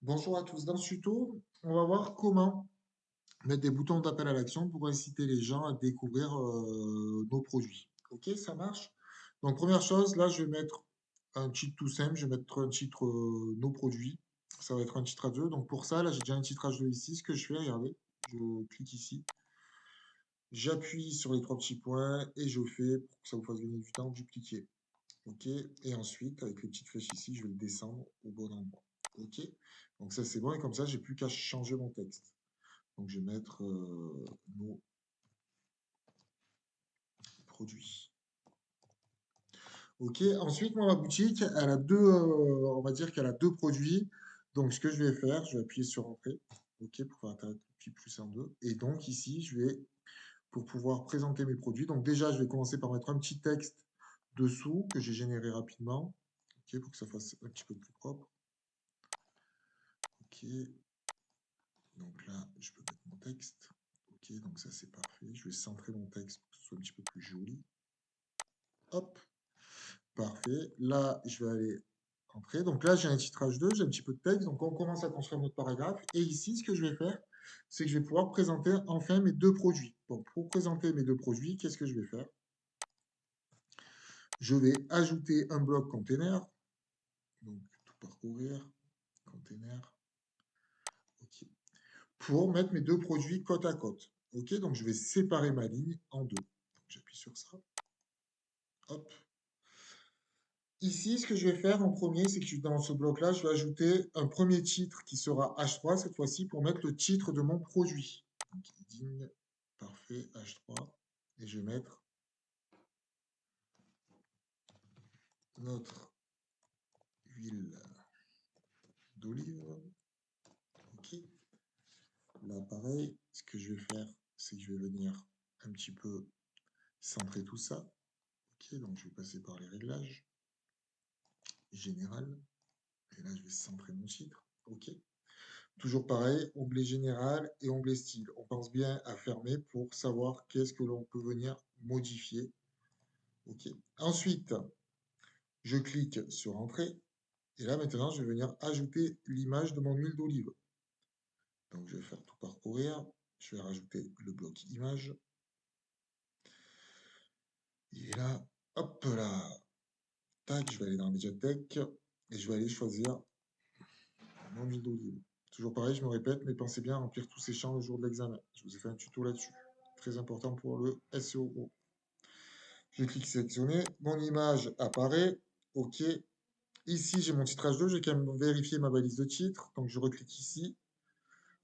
Bonjour à tous. Dans ce tuto, on va voir comment mettre des boutons d'appel à l'action pour inciter les gens à découvrir nos produits. Ok, ça marche? Donc, première chose, là, je vais mettre un titre tout simple. Je vais mettre un titre nos produits. Ça va être un titre à deux. Donc, pour ça, là, j'ai déjà un titre H2 ici. Ce que je fais, regardez, je clique ici. J'appuie sur les trois petits points et je fais, pour que ça vous fasse gagner du temps, dupliquer. OK. Et ensuite, avec les petites flèches ici, je vais le descendre au bon endroit. OK. Donc ça, c'est bon. Et comme ça, j'ai plus qu'à changer mon texte. Donc je vais mettre nos produits. OK. Ensuite, moi, ma boutique, elle a deux, on va dire qu'elle a deux produits. Donc ce que je vais faire, je vais appuyer sur Entrée. OK, pour faire un puis plus en deux. Et donc ici, je vais, pour pouvoir présenter mes produits, donc déjà, je vais commencer par mettre un petit texte dessous que j'ai généré rapidement. OK, pour que ça fasse un petit peu plus propre. OK. Donc là, je peux mettre mon texte. Ok, donc ça c'est parfait. Je vais centrer mon texte pour que ce soit un petit peu plus joli. Hop, parfait. Là, je vais aller entrer. Donc là, j'ai un titrage 2, j'ai un petit peu de texte. Donc on commence à construire notre paragraphe. Et ici, ce que je vais faire, c'est que je vais pouvoir présenter enfin mes deux produits. Donc pour présenter mes deux produits, qu'est-ce que je vais faire? Je vais ajouter un bloc container. Donc tout parcourir, container. Ok. Pour mettre mes deux produits côte à côte. Ok, donc je vais séparer ma ligne en deux. Donc j'appuie sur ça. Hop. Ici, ce que je vais faire en premier, c'est que dans ce bloc-là, je vais ajouter un premier titre qui sera H3 cette fois-ci pour mettre le titre de mon produit. Donc, heading, parfait, H3. Et je vais mettre notre huile d'olive. OK. Là, pareil, ce que je vais faire, c'est que je vais venir un petit peu centrer tout ça. OK, donc je vais passer par les réglages. Général. Et là, je vais centrer mon titre. OK. Toujours pareil, onglet général et onglet style. On pense bien à fermer pour savoir qu'est-ce que l'on peut venir modifier. OK. Ensuite, je clique sur Entrée. Et là, maintenant, je vais venir ajouter l'image de mon huile d'olive. Donc, je vais faire tout parcourir. Je vais rajouter le bloc image. Et là, hop là. Tac, je vais aller dans Mediatek et je vais aller choisir mon huile d'olive. Toujours pareil, je me répète, mais pensez bien à remplir tous ces champs le jour de l'examen. Je vous ai fait un tuto là-dessus. Très important pour le SEO. Je clique sélectionner. Mon image apparaît. OK. Ici, j'ai mon titrage 2. J'ai quand même vérifié ma balise de titre. Donc, je reclique ici.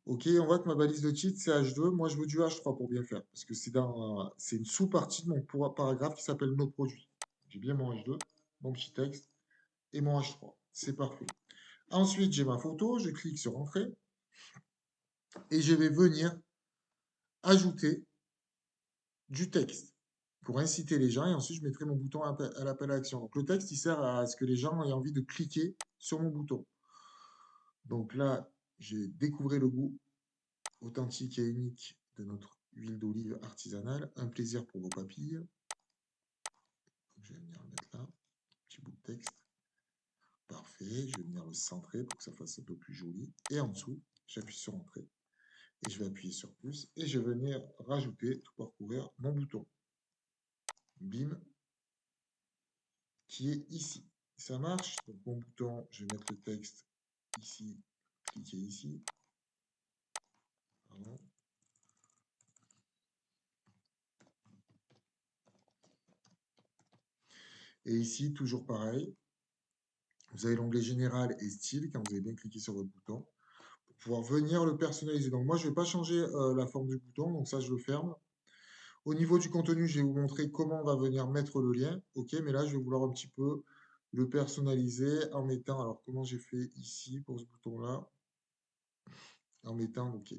OK. On voit que ma balise de titre, c'est H2. Moi, je veux du H3 pour bien faire. Parce que c'est une sous-partie de mon paragraphe qui s'appelle Nos produits. J'ai bien mon H2, mon petit texte et mon H3. C'est parfait. Ensuite, j'ai ma photo. Je clique sur Entrée. Et je vais venir ajouter du texte pour inciter les gens et ensuite je mettrai mon bouton à l'appel à l'action. Donc le texte, il sert à ce que les gens aient envie de cliquer sur mon bouton. Donc là, j'ai découvert le goût authentique et unique de notre huile d'olive artisanale. Un plaisir pour vos papilles. Donc, je vais venir le mettre là. Petit bout de texte. Parfait. Je vais venir le centrer pour que ça fasse un peu plus joli. Et en dessous, j'appuie sur Entrée. Et je vais appuyer sur plus. Et je vais venir rajouter, tout parcourir, mon bouton. Bim, qui est ici. Ça marche. Donc mon bouton, je vais mettre le texte ici, cliquer ici. Pardon. Et ici, toujours pareil. Vous avez l'onglet général et style quand vous avez bien cliqué sur votre bouton pour pouvoir venir le personnaliser. Donc moi, je ne vais pas changer la forme du bouton, donc ça, je le ferme. Au niveau du contenu, je vais vous montrer comment on va venir mettre le lien. OK, mais là, je vais vouloir un petit peu le personnaliser en mettant, alors comment j'ai fait ici pour ce bouton-là, en mettant, OK,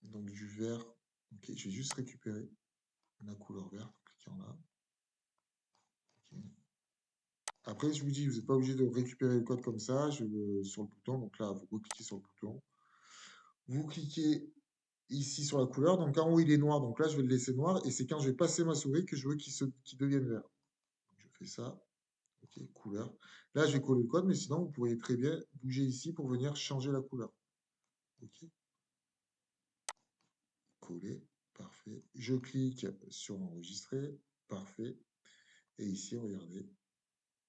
donc du vert. OK, je vais juste récupérer la couleur verte, en cliquant là. OK. Après, je vous dis, vous n'êtes pas obligé de récupérer le code comme ça sur le bouton. Donc là, vous recliquez sur le bouton. Vous cliquez ici sur la couleur. Donc en haut, il est noir. Donc là, je vais le laisser noir. Et c'est quand je vais passer ma souris que je veux qu'il devienne vert. Donc, je fais ça. Ok, couleur. Là, je vais coller le code, mais sinon, vous pourriez très bien bouger ici pour venir changer la couleur. Ok, coller, parfait. Je clique sur enregistrer, parfait. Et ici, regardez.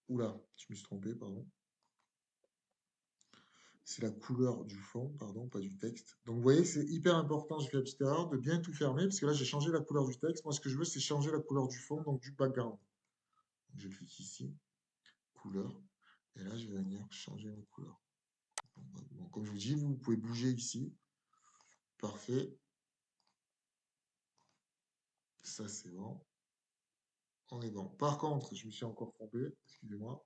Oula, je me suis trompé, pardon. C'est la couleur du fond, pardon, pas du texte. Donc, vous voyez, c'est hyper important, j'ai fait la petite erreur, de bien tout fermer, parce que là, j'ai changé la couleur du texte. Moi, ce que je veux, c'est changer la couleur du fond, donc du background. Donc, je clique ici, couleur, et là, je vais venir changer ma couleur. Bon, comme je vous dis, vous pouvez bouger ici. Parfait. Ça, c'est bon. On est bon. Par contre, je me suis encore trompé, excusez-moi.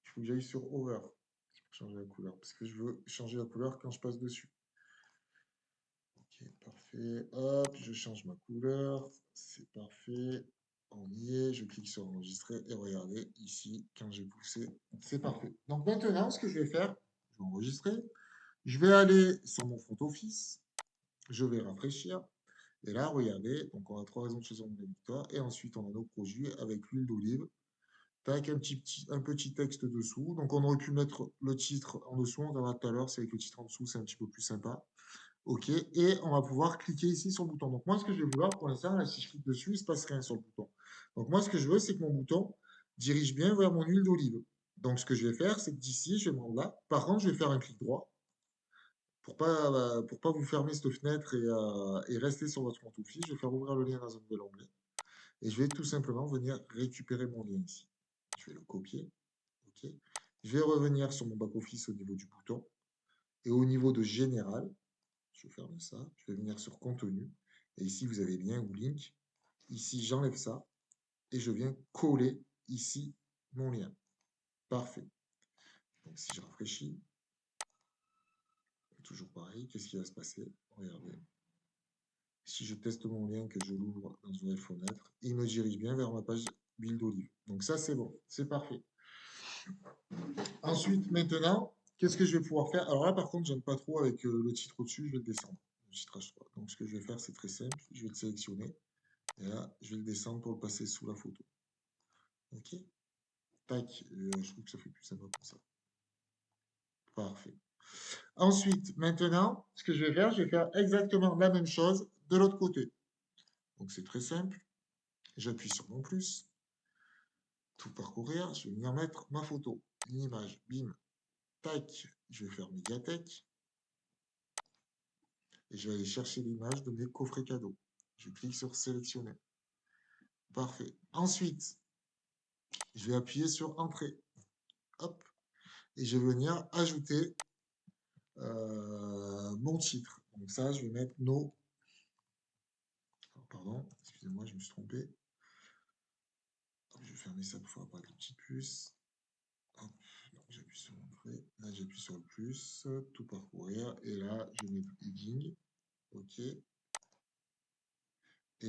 Il faut que j'aille sur Over pour changer la couleur, parce que je veux changer la couleur quand je passe dessus. Ok, parfait. Hop, je change ma couleur. C'est parfait. On y est. Je clique sur enregistrer et regardez ici, quand j'ai poussé, c'est parfait. Donc maintenant, ce que je vais faire, je vais enregistrer. Je vais aller sur mon front office. Je vais rafraîchir. Et là, regardez, donc on a trois raisons de choisir une victoire. Et ensuite, on a nos produits avec l'huile d'olive. Tac, un petit texte dessous. Donc, on aurait pu mettre le titre en dessous. On verra tout à l'heure. C'est avec le titre en dessous, c'est un petit peu plus sympa. OK. Et on va pouvoir cliquer ici sur le bouton. Donc, moi, ce que je vais vouloir pour l'instant, là, si je clique dessus, il ne se passe rien sur le bouton. Donc, moi, ce que je veux, c'est que mon bouton dirige bien vers mon huile d'olive. Donc, ce que je vais faire, c'est que d'ici, je vais me rendre là. Par contre, je vais faire un clic droit pour pas vous fermer cette fenêtre et rester sur votre compte Office. Je vais faire ouvrir le lien dans un nouvel onglet. Et je vais tout simplement venir récupérer mon lien ici. Je vais le copier. OK. Je vais revenir sur mon back-office au niveau du bouton. Et au niveau de Général, je vais fermer ça. Je vais venir sur Contenu. Et ici, vous avez lien ou link. Ici, j'enlève ça. Et je viens coller ici mon lien. Parfait. Donc, si je rafraîchis, toujours pareil, qu'est-ce qui va se passer? Regardez. Si je teste mon lien, que je l'ouvre dans une nouvelle fenêtre, il me dirige bien vers ma page huile d'olive. Donc ça, c'est bon. C'est parfait. Ensuite, maintenant, qu'est-ce que je vais pouvoir faire? Alors là, par contre, j'aime pas trop avec le titre au-dessus, je vais le descendre. Le titre H3. Donc, ce que je vais faire, c'est très simple. Je vais le sélectionner. Et là, je vais le descendre pour le passer sous la photo. OK? Tac. Je trouve que ça fait plus sympa comme ça. Parfait. Ensuite, maintenant, ce que je vais faire exactement la même chose de l'autre côté. Donc, c'est très simple. J'appuie sur mon plus. Tout parcourir. Je vais venir mettre ma photo. Une image. Bim. Tac. Je vais faire médiathèque. Et je vais aller chercher l'image de mes coffrets cadeaux. Je clique sur sélectionner. Parfait. Ensuite, je vais appuyer sur entrée. Hop. Et je vais venir ajouter mon titre. Donc ça, je vais mettre nos... Alors, pardon, excusez-moi, je me suis trompé. Hop, je vais fermer ça pour faire apparaître le petit plus. Hop, j'appuie sur entrée. Là, j'appuie sur le plus. Tout parcourir. Et là, je vais mettre heading. OK. Et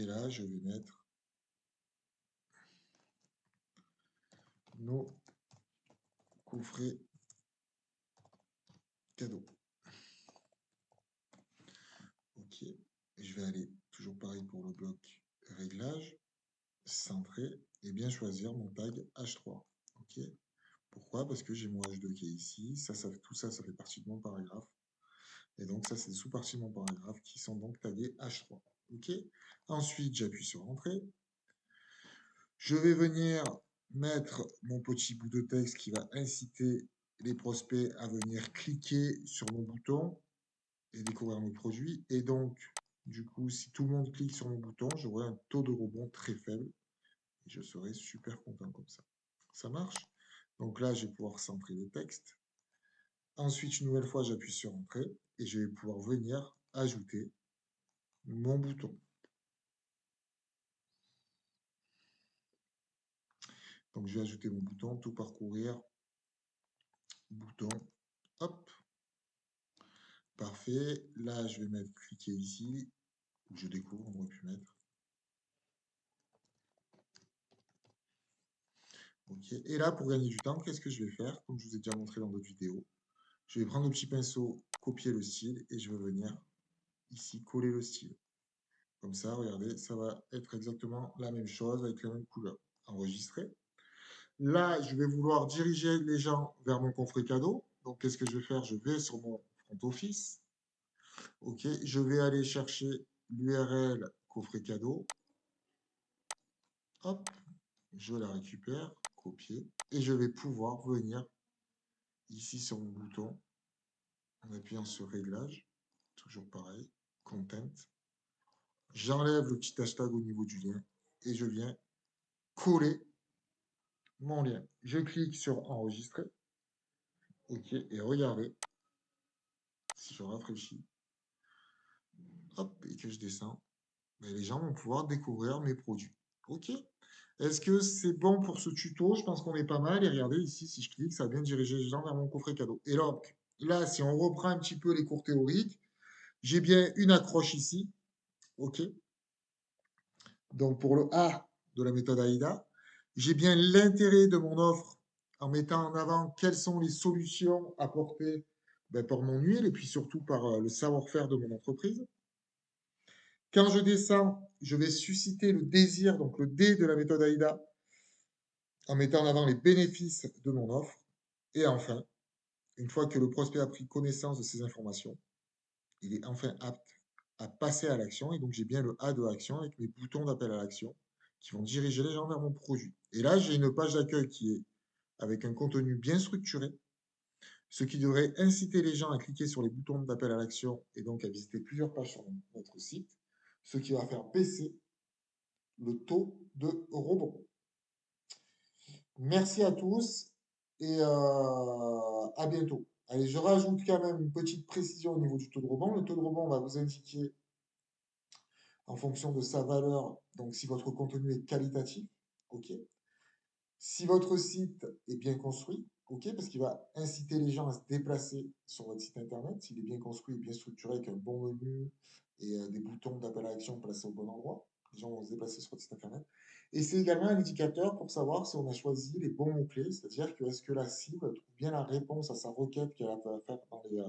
là, je vais mettre nos coffrets cadeaux. OK. Et je vais aller toujours pareil pour le bloc réglage, centré, et bien choisir mon tag H3. OK. Pourquoi? Parce que j'ai mon H2 qui est ici. Tout ça, ça fait partie de mon paragraphe. Et donc, ça, c'est des sous-parties de mon paragraphe qui sont donc taguées H3. OK. Ensuite, j'appuie sur Entrée. Je vais venir mettre mon petit bout de texte qui va inciter les prospects à venir cliquer sur mon bouton et découvrir mes produits. Et donc, du coup, si tout le monde clique sur mon bouton, j'aurai un taux de rebond très faible. Et je serai super content comme ça. Ça marche? Donc là, je vais pouvoir centrer le texte. Ensuite, une nouvelle fois, j'appuie sur Entrée et je vais pouvoir venir ajouter mon bouton. Donc, je vais ajouter mon bouton, tout parcourir, bouton, hop, parfait. Là, je vais mettre cliquer ici, où je découvre, on aurait pu mettre. OK. Et là, pour gagner du temps, qu'est-ce que je vais faire? Comme je vous ai déjà montré dans d'autres vidéos, je vais prendre le petit pinceau, copier le style et je vais venir ici coller le style. Comme ça, regardez, ça va être exactement la même chose avec la même couleur. Enregistrer. Là, je vais vouloir diriger les gens vers mon coffret cadeau. Donc, qu'est-ce que je vais faire? Je vais sur mon front office. OK, je vais aller chercher l'URL coffret cadeau. Hop, je la récupère, copier. Et je vais pouvoir venir ici sur mon bouton en appuyant sur réglage. Toujours pareil, content. J'enlève le petit hashtag au niveau du lien et je viens coller mon lien. Je clique sur enregistrer. OK, et regardez, si je rafraîchis, hop, et que je descends, ben, les gens vont pouvoir découvrir mes produits. OK? Est-ce que c'est bon pour ce tuto? Je pense qu'on est pas mal. Et regardez ici, si je clique, ça va bien diriger les gens vers mon coffret cadeau. Et donc, là, si on reprend un petit peu les cours théoriques, j'ai bien une accroche ici. OK? Donc, pour le A de la méthode AIDA, j'ai bien l'intérêt de mon offre en mettant en avant quelles sont les solutions apportées ben, par mon huile et puis surtout par le savoir-faire de mon entreprise. Quand je descends, je vais susciter le désir, donc le D de la méthode AIDA, en mettant en avant les bénéfices de mon offre. Et enfin, une fois que le prospect a pris connaissance de ces informations, il est enfin apte à passer à l'action. Et donc, j'ai bien le A de action avec mes boutons d'appel à l'action qui vont diriger les gens vers mon produit. Et là, j'ai une page d'accueil qui est avec un contenu bien structuré, ce qui devrait inciter les gens à cliquer sur les boutons d'appel à l'action et donc à visiter plusieurs pages sur notre site, ce qui va faire baisser le taux de rebond. Merci à tous et à bientôt. Allez, je rajoute quand même une petite précision au niveau du taux de rebond. Le taux de rebond va vous indiquer en fonction de sa valeur, donc si votre contenu est qualitatif, ok. Si votre site est bien construit, ok, parce qu'il va inciter les gens à se déplacer sur votre site internet, s'il est bien construit et bien structuré avec un bon menu et des boutons d'appel à l'action placés au bon endroit, les gens vont se déplacer sur votre site internet. Et c'est également un indicateur pour savoir si on a choisi les bons mots-clés, c'est-à-dire que est-ce que la cible trouve bien la réponse à sa requête qu'elle va faire dans les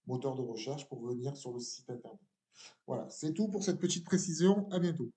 moteurs de recherche pour venir sur le site internet. Voilà, c'est tout pour cette petite précision. À bientôt.